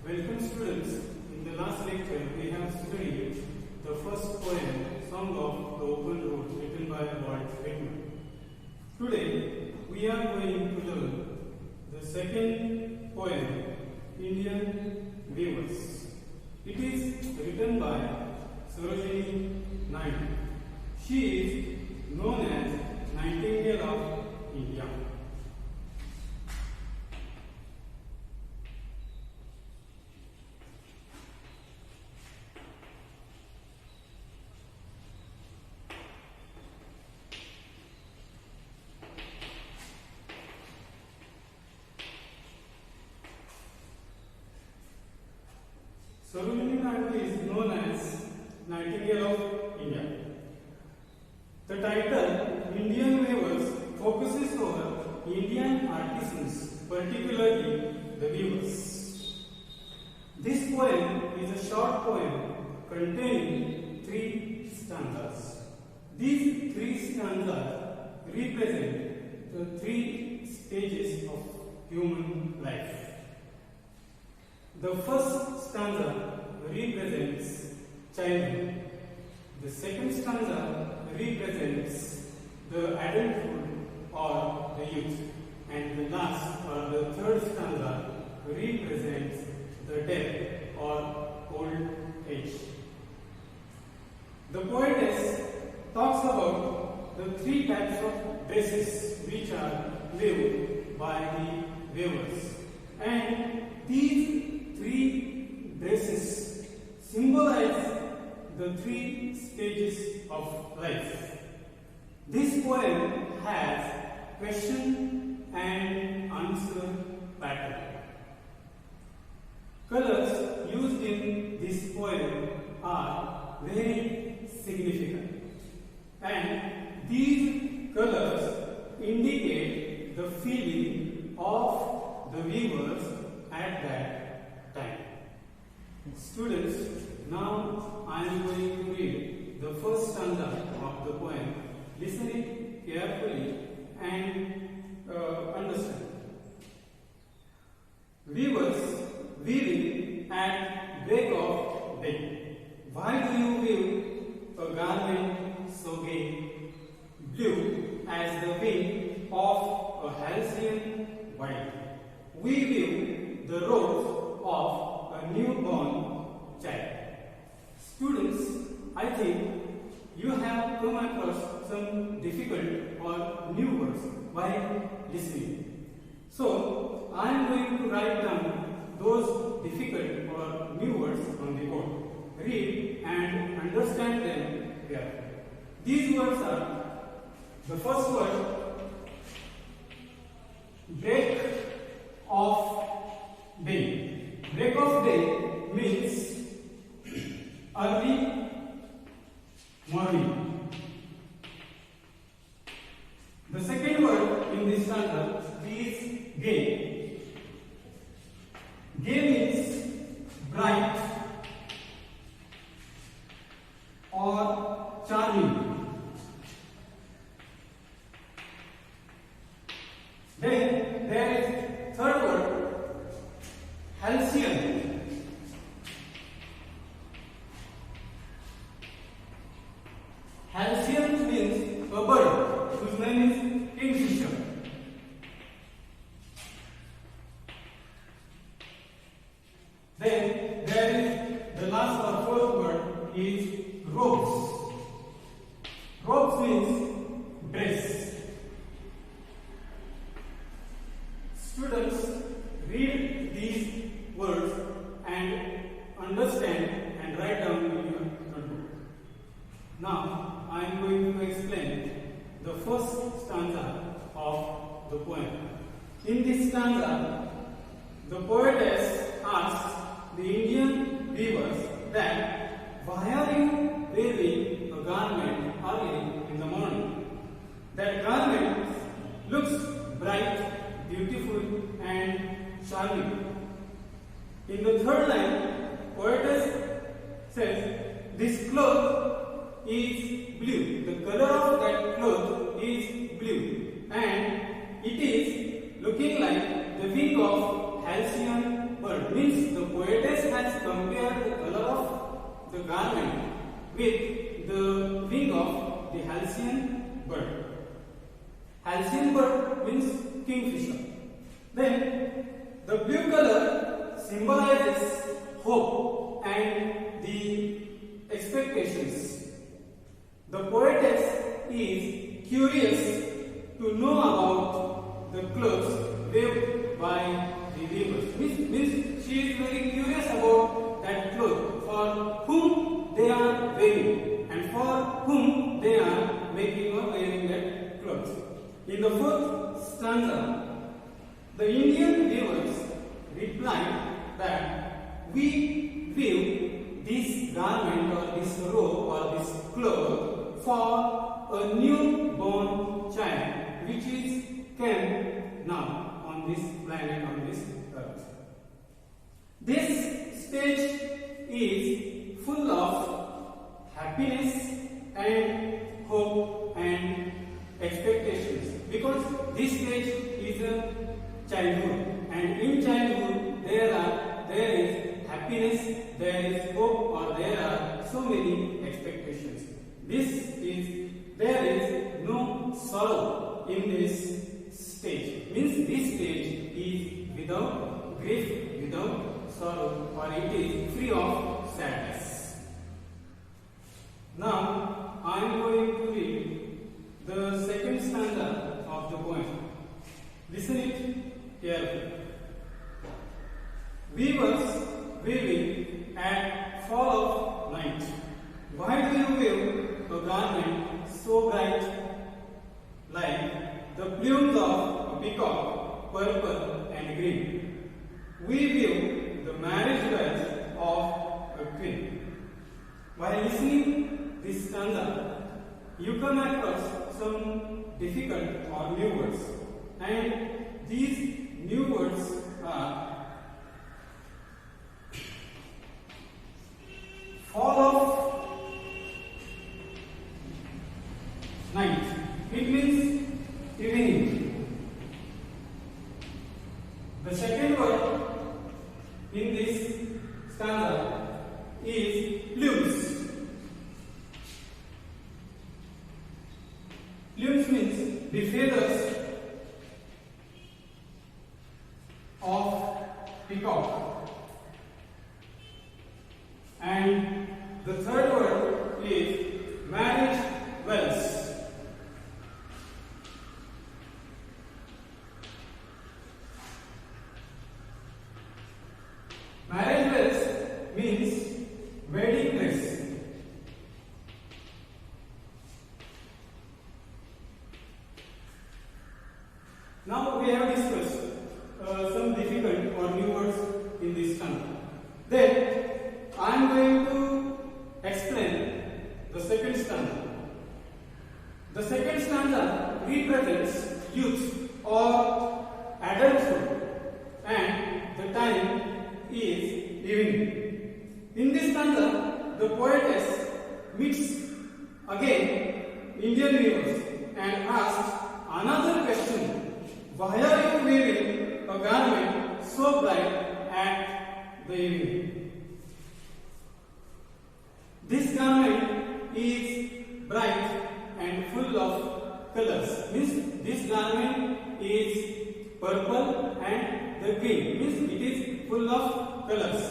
Welcome students. In the last lecture we have studied the first poem, Song of the Open Road, written by Walt Whitman. Today we are going to learn the second poem, Indian Weavers. It is written by Sarojini Naidu. She is known as Nightingale of India. Sarojini Naidu is known as Nightingale of India. The title Indian Weavers focuses over Indian artisans, particularly the weavers. This poem is a short poem containing 3 stanzas. These 3 stanzas represent the 3 stages of human life. The first stanza represents childhood. The second stanza represents the adulthood or the youth. And the last or the third stanza represents the death or old age. The poetess talks about the 3 types of dresses which are weaved by the weavers. And these 3 dresses symbolize the 3 stages of life. This poem has question and answer pattern. Colors used in this poem are very significant, and these colors indicate the feeling of the weavers at that time. Students, now I am going to read the first stanza of the poem. Listen it carefully and understand. Weavers weaving at break of day. Why do you weave a garment so gay, blue as the wing of a halcyon white? We weave the robes of a newborn child. Students, I think you have come across some difficult or new words while listening. So, I am going to write down those difficult or new words on the board. Read and understand them carefully. These words are: the first word, break of day. Break of day means early morning. The second word in this stanza is gay. Gay means bright or charming. Then there is third word, halcyon. Halcyon means a bird whose name is kingfisher. Then there is the last or fourth word is robes. Robes means dress. Students, read these words and understand and write down in your notebook. Now, I am going to explain the first stanza of the poem. In this stanza, the poetess asks the Indian weavers that why are you weaving a garment early in the morning? That garment looks bright, beautiful and charming. In the third line, poetess says, this cloth is blue. The color of that cloth is blue, and it is looking like the wing of halcyon bird. bird means the poetess has compared the color of the garment with the wing of the halcyon bird. Halcyon bird means kingfisher. Then the blue color symbolizes hope and the expectations. The poetess is curious to know about the clothes weaved by the weavers. Means she is very curious about that cloth, for whom they are weaving and for whom they are making or wearing that clothes. In the fourth stanza, the Indian weavers replied that we weave this garment or this robe or this cloth for a newborn child which is came now on this planet, on this earth. This stage is full of happiness and hope and expectations, because this stage is a childhood, and in childhood there is happiness, there is hope, or there are so many expectations. There is no sorrow in this stage. Means this stage is without grief, without sorrow, or it is free of sadness. Now I am going to read the second stanza of the poem. Listen it carefully. Weavers weaving at fall of night. Why do you weave a garment so bright, like the plumes of a peacock, purple and green? We weave the marriage bells of a queen. While listening this stanza, you come across some difficult or new words, and these new words are fall of night. It means evening. The second word in this stanza is plumes. Plumes means the feathers of peacock. And the third word is marriage bells. Marriage bells means wedding dress. Now we have discussed some difficult or new words in this stanza. Then I am going to explain the second stanza. The second stanza represents youth or adulthood, and the time is evening. In this stanza, the poetess meets again Indian weavers and asks another question: why are you wearing a garment so bright at the evening? This garment is bright and full of colors. Means this garment is purple and the green. Means it is full of colors,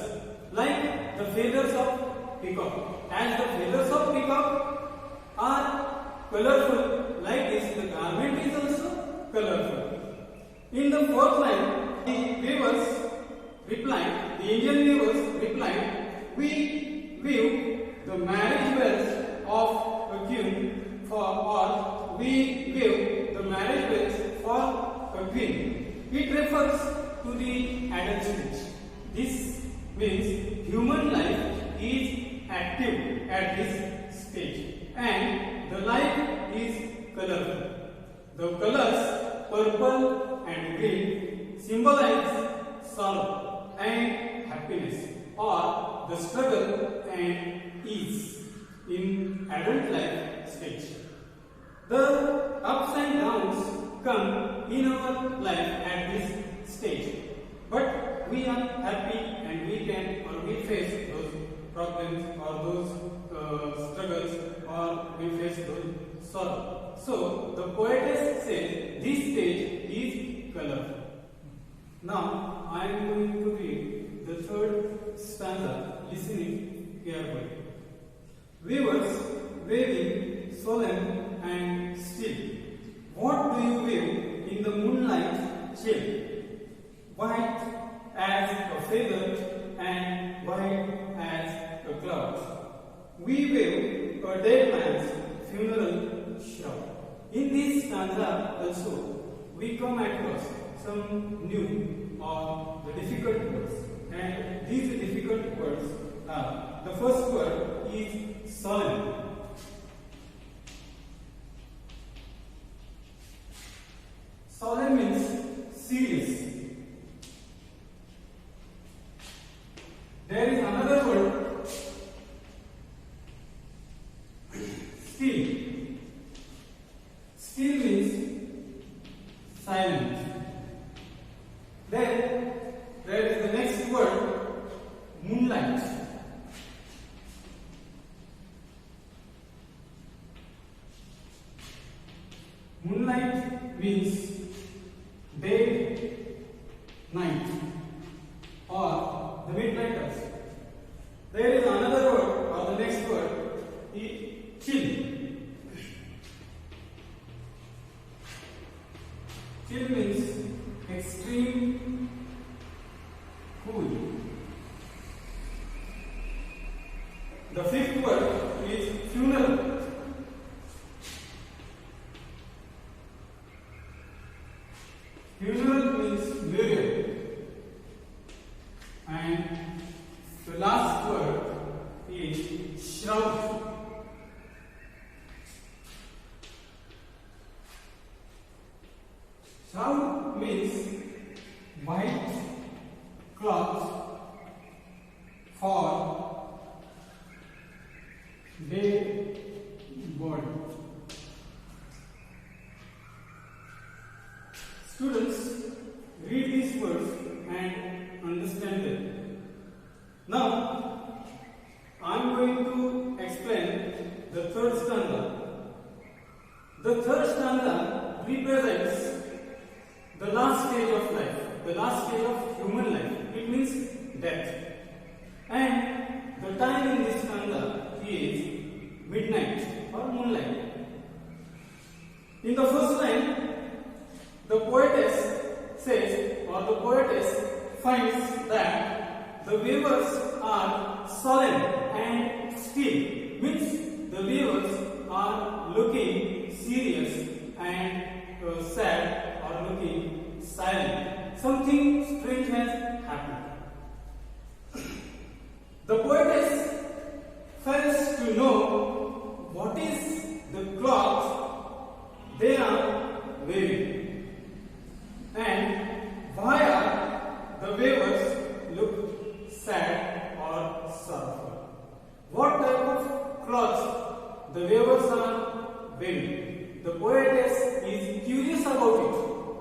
like the feathers of peacock. As the feathers of peacock are colorful, like this the garment is also colorful. In the fourth line, the weavers replied, the Indian weavers replied, we weave the marriage bells of a queen or we weave the marriage bells for a queen. It refers to the adult stage. This means human life is active at this stage and the life is colorful. The colors purple and green symbolize sorrow and happiness, or the struggle and ease in adult life stage. The ups and downs come in our life at this stage, but we are happy and we can or we face those problems or those struggles or we face those sorrow. So the poetess says this stage is colorful. Now I am going to read the third stanza, listening carefully. Weavers waving solemn and still. What do you wave in the moonlight chill? White as a feather and white as a cloud. We wave a dead man's funeral shroud. In this stanza also we come across some new or the difficult words, and these difficult words are, the first word is solemn. Solemn means serious. There is another word, still. Still means silent. Then there is the next word, moonlight. Moonlight means day, night, or the midnighters. There is another word, or the next word, chill. Chill means extreme cool. The fifth word is funeral. Funeral means burial. And the last word is shroud. Shroud means white cloth for dead body. Students, read these words and understand them. Now, I am going to explain the third stanza. The third stanza represents the last stage of life, the last stage of human life. It means death. And the time in this stanza is midnight or moonlight. In the first line, the poetess says, or the poetess finds that the weavers are solemn and still. Means the weavers are looking serious and sad or looking silent. Something strange has happened. The poetess fails to know what is the cloth they are wearing. And why are the weavers look sad or sorrowful? What type of clothes the weavers are wearing? The poetess is curious about it.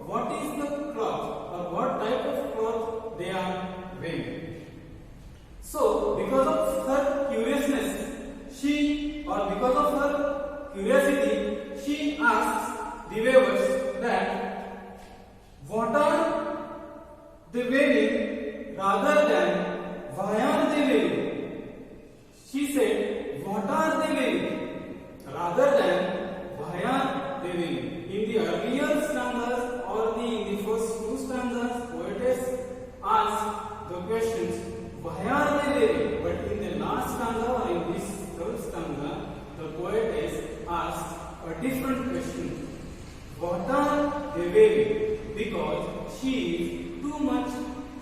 What is the cloth or what type of cloth they are wearing? So, because of her curiousness, because of her curiosity, she asks the weavers that what are they wearing rather than why are they wearing? She said, what are they wearing rather than why are they wearing? In the earlier stanzas or in the first two stanzas, poetess asked the questions, why are they wearing? But in the last stanza or in this third stanza, the poetess asked a different question. What are they wearing? Because she is too much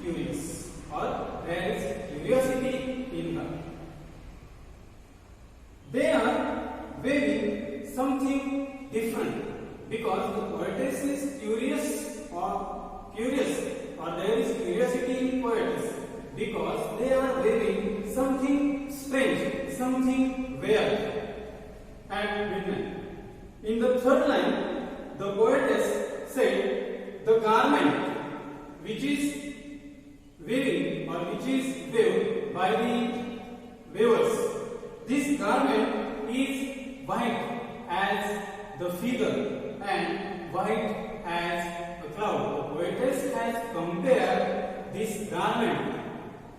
curious, or there is curiosity in her. They are wearing something different because the poetess is curious, or there is curiosity in poetess because they are wearing something strange, something weird at midnight. In the third line, the poetess said, the garment which is weaving which is waved by the weavers. This garment is white as the feather and white as a cloud. The poetess has compared this garment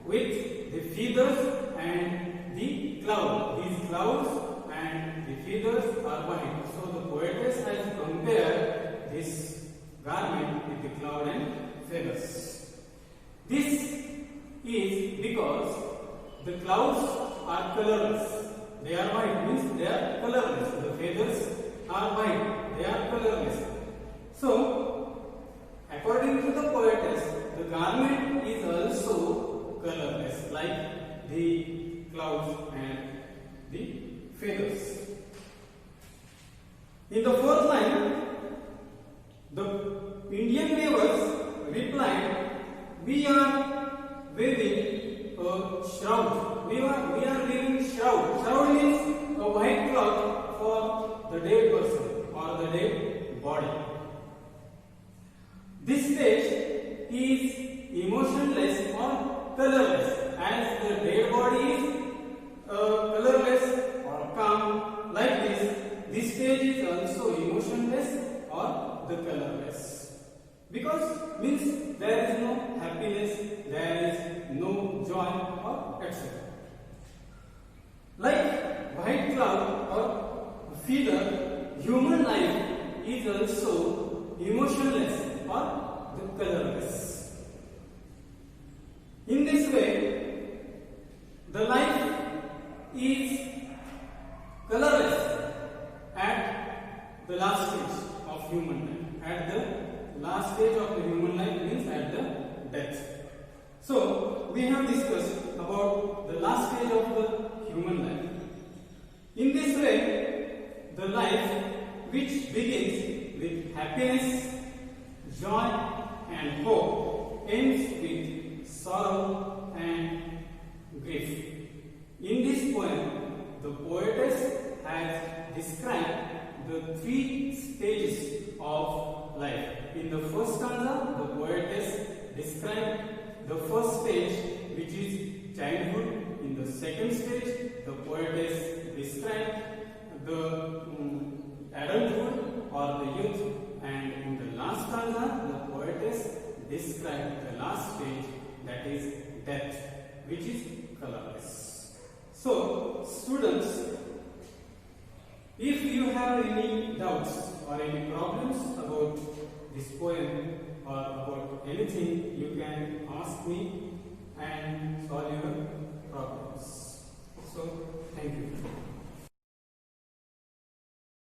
with the feathers and the cloud. These clouds and the feathers are white. So the poetess has compared this garment with the cloud and feathers. This is because the clouds are colorless. They are white, means they are colorless. The feathers are white, they are colorless. So, according to the poetess, the garment is also colorless, like the clouds and the feathers. In the fourth line, the Indian weavers replied, "We are weaving a shroud. We are weaving shroud. Shroud means a white cloth for the dead person or the dead body. This page is emotionless or colorless, as the dead body is colorless or calm. Like this, this page is also emotionless or the colorless. Because means there is no happiness, there is no joy or etc. Like white cloud or feather, human life is also emotionless or the colorless. In this way, the life is colorless at the last stage of human life. At the last stage of the human life means at the death. So, we have discussed about the last stage of the human life. In this way, the life which begins with happiness, joy and hope ends with sorrow and grief. In this poem, the poetess has described the three stages of life. In the first stanza, the poetess described the first stage, which is childhood. In the second stage, the poetess described the adulthood or the youth. And in the last stanza, the poetess described the last stage, that is death, which is colorless. So, students, if you have any doubts or any problems about this poem or about anything, you can ask me. And sorry